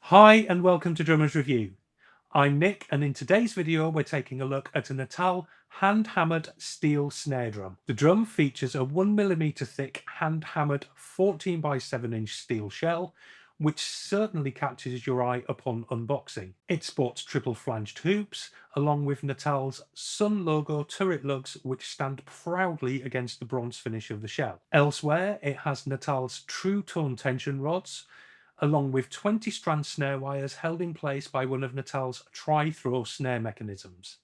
Hi and welcome to Drummers Review. I'm Nick, and in today's video we're taking a look at a Natal Hand Hammered Steel Snare Drum. The drum features a 1mm thick hand hammered 14 by 7 inch steel shell, which certainly catches your eye upon unboxing. It sports triple flanged hoops along with Natal's Sun logo turret lugs, which stand proudly against the bronze finish of the shell. Elsewhere it has Natal's true tone tension rods, along with 20 strand snare wires held in place by one of Natal's tri-throw snare mechanisms.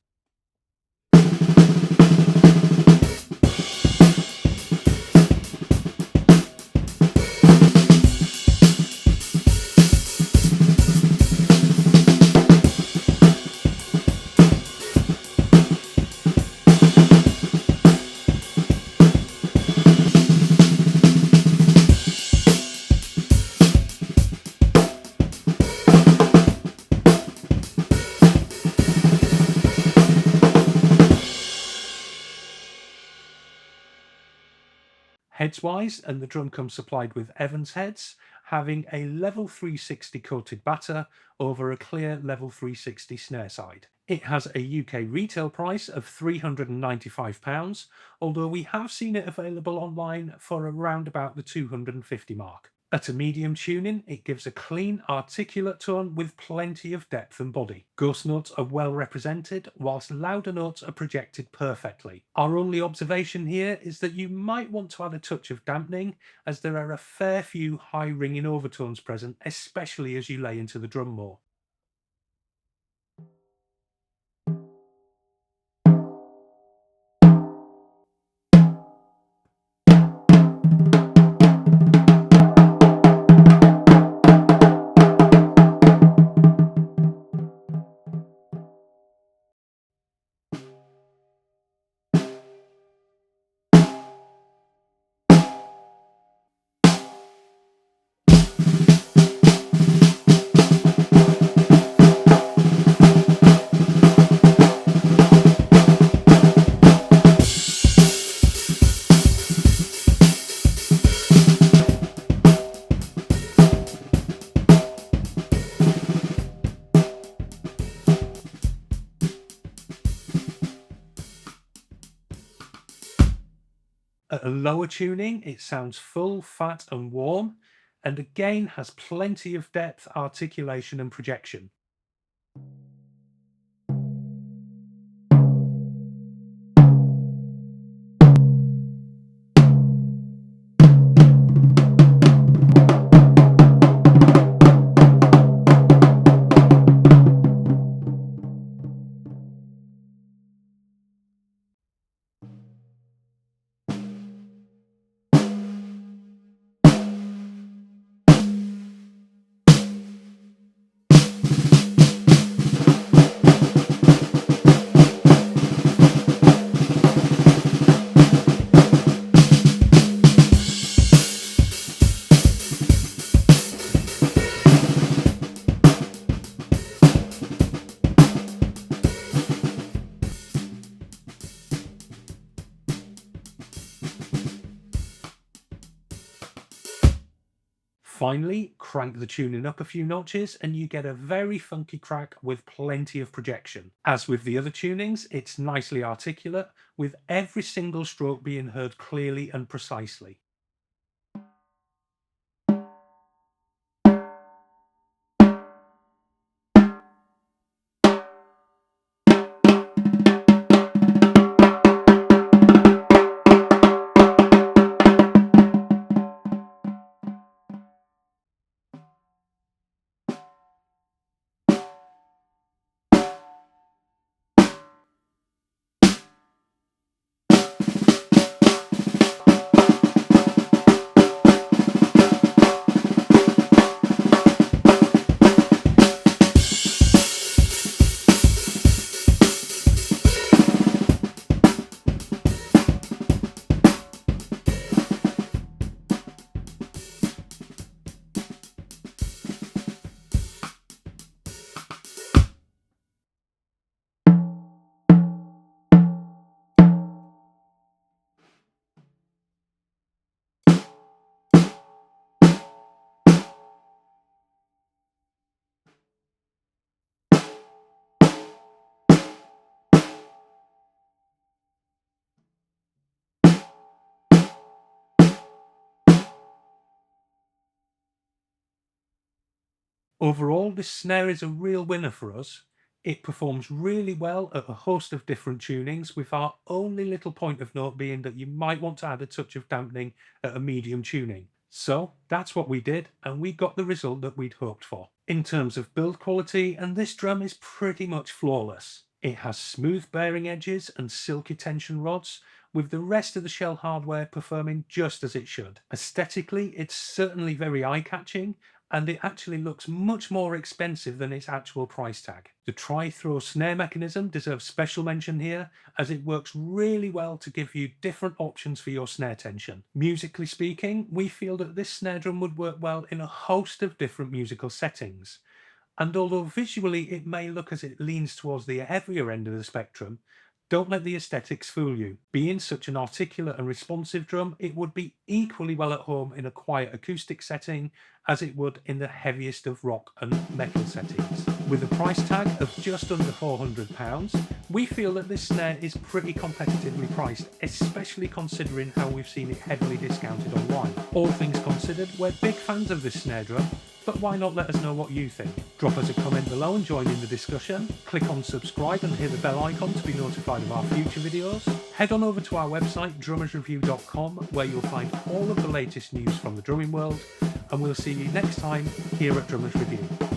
Heads-wise, and the drum comes supplied with Evans heads, having a level 360 coated batter over a clear level 360 snare side. It has a UK retail price of £395, although we have seen it available online for around about the £250 mark. At a medium tuning, it gives a clean, articulate tone with plenty of depth and body. Ghost notes are well represented, whilst louder notes are projected perfectly. Our only observation here is that you might want to add a touch of dampening, as there are a fair few high ringing overtones present, especially as you lay into the drum more. At a lower tuning, it sounds full, fat and warm, and again has plenty of depth, articulation and projection. Finally, crank the tuning up a few notches and you get a very funky crack with plenty of projection. As with the other tunings, it's nicely articulate, with every single stroke being heard clearly and precisely. Overall, this snare is a real winner for us. It performs really well at a host of different tunings, with our only little point of note being that you might want to add a touch of dampening at a medium tuning. So that's what we did, and we got the result that we'd hoped for. In terms of build quality, and this drum is pretty much flawless. It has smooth bearing edges and silky tension rods, with the rest of the shell hardware performing just as it should. Aesthetically, it's certainly very eye-catching, and it actually looks much more expensive than its actual price tag. The tri-throw snare mechanism deserves special mention here, as it works really well to give you different options for your snare tension. Musically speaking, we feel that this snare drum would work well in a host of different musical settings. And although visually it may look as it leans towards the heavier end of the spectrum, don't let the aesthetics fool you. Being such an articulate and responsive drum, it would be equally well at home in a quiet acoustic setting as it would in the heaviest of rock and metal settings. With a price tag of just under £400, we feel that this snare is pretty competitively priced, especially considering how we've seen it heavily discounted online. All things considered, we're big fans of this snare drum, but why not let us know what you think? Drop us a comment below and join in the discussion. Click on subscribe and hit the bell icon to be notified of our future videos. Head on over to our website DrummersReview.com, where you'll find all of the latest news from the drumming world, and we'll see you next time here at Drummers Review.